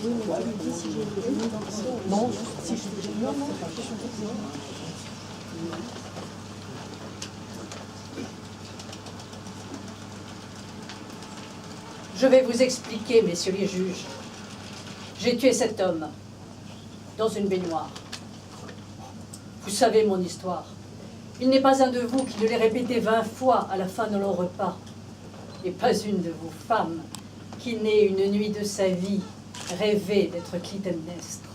Non, si je non, non, Je vais vous expliquer, messieurs les juges. J'ai tué cet homme dans une baignoire. Vous savez mon histoire. Il n'est pas un de vous qui ne l'ait répété 20 fois à la fin de leur repas. Et pas une de vous femmes qui n'ait une nuit de sa vie rêvé d'être Clytemnestre.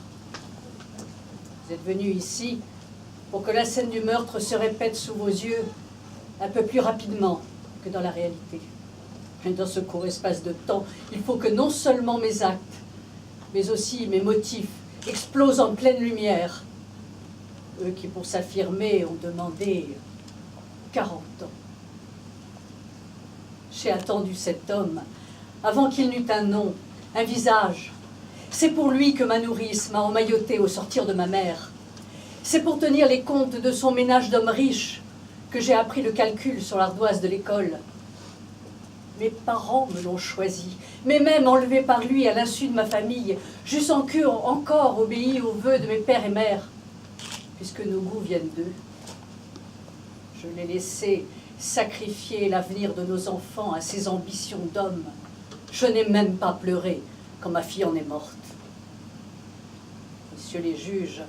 Vous êtes venus ici pour que la scène du meurtre se répète sous vos yeux un peu plus rapidement que dans la réalité. Et dans ce court espace de temps, il faut que non seulement mes actes, mais aussi mes motifs explosent en pleine lumière. Eux qui, pour s'affirmer, ont demandé 40 ans. J'ai attendu cet homme avant qu'il n'eût un nom, un visage. C'est pour lui que ma nourrice m'a emmaillotée au sortir de ma mère. C'est pour tenir les comptes de son ménage d'hommes riches que j'ai appris le calcul sur l'ardoise de l'école. Mes parents me l'ont choisi, mais même enlevé par lui à l'insu de ma famille, j'eusse encore obéi aux vœux de mes pères et mères, puisque nos goûts viennent d'eux. Je l'ai laissé sacrifier l'avenir de nos enfants à ses ambitions d'homme. Je n'ai même pas pleuré quand ma fille en est morte. Messieurs les juges,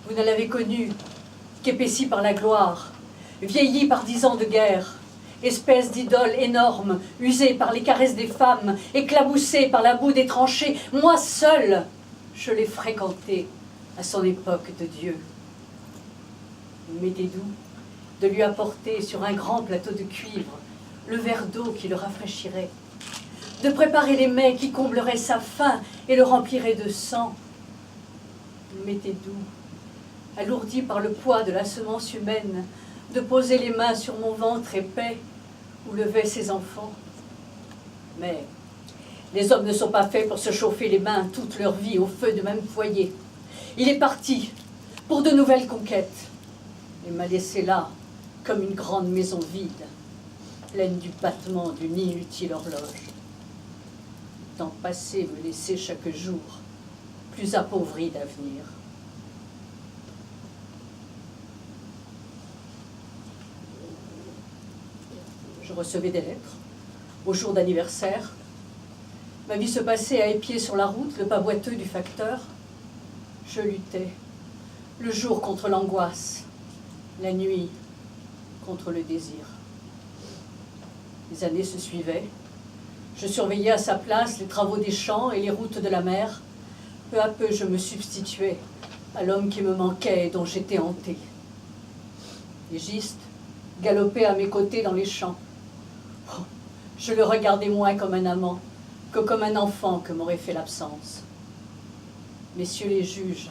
vous ne l'avez connu qu'épaissi par la gloire, vieilli par 10 ans de guerre, espèce d'idole énorme, usée par les caresses des femmes, éclaboussée par la boue des tranchées. Moi seule, je l'ai fréquenté à son époque de Dieu. Il m'était doux de lui apporter sur un grand plateau de cuivre le verre d'eau qui le rafraîchirait, de préparer les mets qui combleraient sa faim et le rempliraient de sang. Il m'était doux, alourdi par le poids de la semence humaine, de poser les mains sur mon ventre épais où levaient ses enfants. Mais les hommes ne sont pas faits pour se chauffer les mains toute leur vie au feu de même foyer. Il est parti pour de nouvelles conquêtes et m'a laissé là comme une grande maison vide, pleine du battement d'une inutile horloge. Le temps passé me laissait chaque jour plus appauvri d'avenir. Je recevais des lettres au jour d'anniversaire. Ma vie se passait à épier sur la route, le pas boiteux du facteur. Je luttais, le jour contre l'angoisse, la nuit contre le désir. Les années se suivaient. Je surveillais à sa place les travaux des champs et les routes de la mer. Peu à peu, je me substituais à l'homme qui me manquait et dont j'étais hantée. L'égiste galopait à mes côtés dans les champs. Oh, je le regardais moins comme un amant que comme un enfant que m'aurait fait l'absence. Messieurs les juges,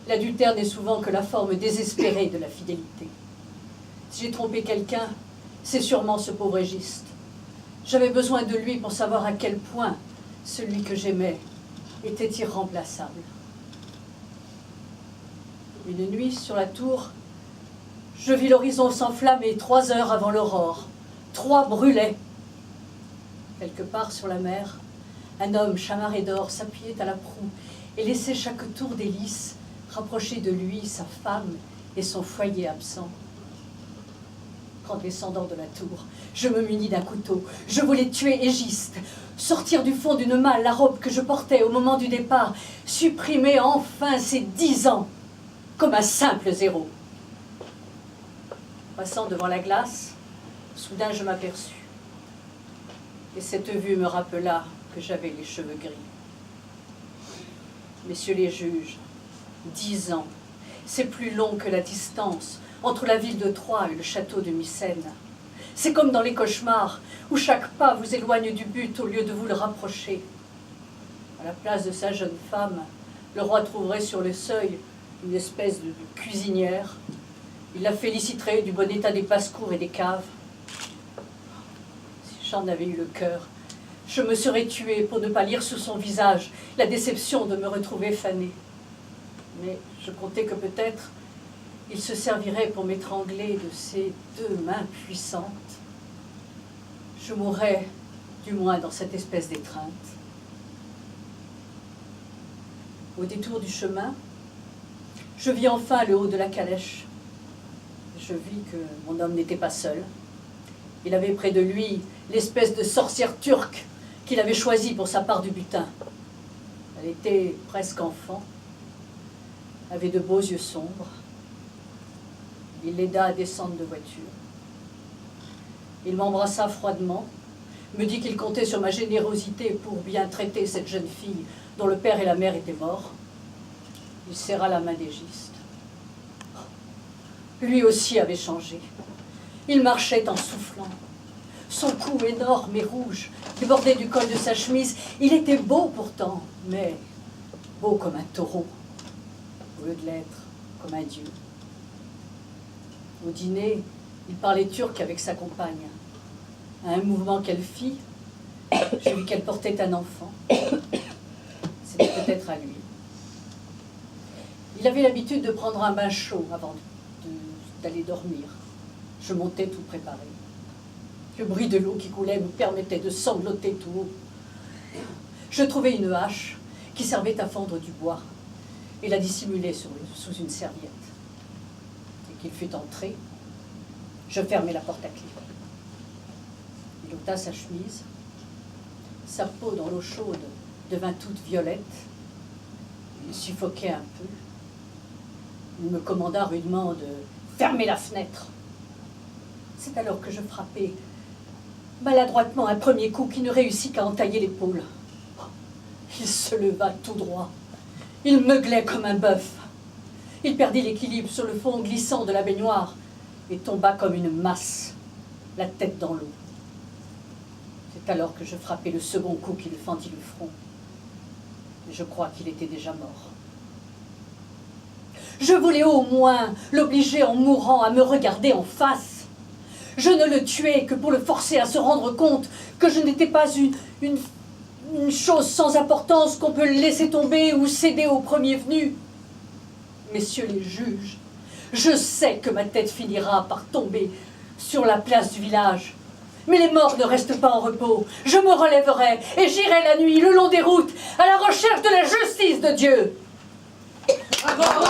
l'adultère n'est souvent que la forme désespérée de la fidélité. Si j'ai trompé quelqu'un, c'est sûrement ce pauvre égiste. J'avais besoin de lui pour savoir à quel point celui que j'aimais était irremplaçable. Une nuit, sur la tour, je vis l'horizon s'enflammer 3 heures avant l'aurore. 3 brûlaient. Quelque part sur la mer, un homme chamarré d'or s'appuyait à la proue et laissait chaque tour d'hélice rapprocher de lui sa femme et son foyer absent. En descendant de la tour, je me munis d'un couteau. Je voulais tuer Égiste, sortir du fond d'une malle la robe que je portais au moment du départ, supprimer enfin ces 10 ans comme un simple zéro. Passant devant la glace, soudain je m'aperçus. Et cette vue me rappela que j'avais les cheveux gris. Messieurs les juges, 10 ans, c'est plus long que la distance entre la ville de Troie et le château de Mycène. C'est comme dans les cauchemars, où chaque pas vous éloigne du but au lieu de vous le rapprocher. À la place de sa jeune femme, le roi trouverait sur le seuil une espèce de cuisinière. Il la féliciterait du bon état des passe-cours et des caves. Si j'en avais eu le cœur, je me serais tuée pour ne pas lire sur son visage la déception de me retrouver fanée. Mais je comptais que peut-être il se servirait pour m'étrangler de ses 2 mains puissantes. Je mourrais, du moins dans cette espèce d'étreinte. Au détour du chemin, je vis enfin le haut de la calèche. Je vis que mon homme n'était pas seul. Il avait près de lui l'espèce de sorcière turque qu'il avait choisie pour sa part du butin. Elle était presque enfant, avait de beaux yeux sombres. Il l'aida à descendre de voiture. Il m'embrassa froidement, me dit qu'il comptait sur ma générosité pour bien traiter cette jeune fille dont le père et la mère étaient morts. Il serra la main d'Égiste. Lui aussi avait changé. Il marchait en soufflant. Son cou énorme et rouge débordait du col de sa chemise. Il était beau pourtant, mais beau comme un taureau, au lieu de l'être comme un dieu. Au dîner, il parlait turc avec sa compagne. À un mouvement qu'elle fit, je vis qu'elle portait un enfant. C'était peut-être à lui. Il avait l'habitude de prendre un bain chaud avant d'aller dormir. Je montais tout préparé. Le bruit de l'eau qui coulait me permettait de sangloter tout haut. Je trouvai une hache qui servait à fendre du bois et la dissimulai sous une serviette. Dès qu'il fut entré, je fermai la porte à clé. Il ôta sa chemise. Sa peau dans l'eau chaude devint toute violette. Il suffoquait un peu. Il me commanda rudement de fermer la fenêtre. C'est alors que je frappai maladroitement un premier coup qui ne réussit qu'à entailler l'épaule. Il se leva tout droit. Il meuglait comme un bœuf. Il perdit l'équilibre sur le fond glissant de la baignoire et tomba comme une masse, la tête dans l'eau. C'est alors que je frappai le second coup qui lui fendit le front. Et je crois qu'il était déjà mort. Je voulais au moins l'obliger en mourant à me regarder en face. Je ne le tuais que pour le forcer à se rendre compte que je n'étais pas une chose sans importance qu'on peut laisser tomber ou céder au premier venu. Messieurs les juges, je sais que ma tête finira par tomber sur la place du village. Mais les morts ne restent pas en repos. Je me relèverai et j'irai la nuit le long des routes à la recherche de la justice de Dieu. Bravo.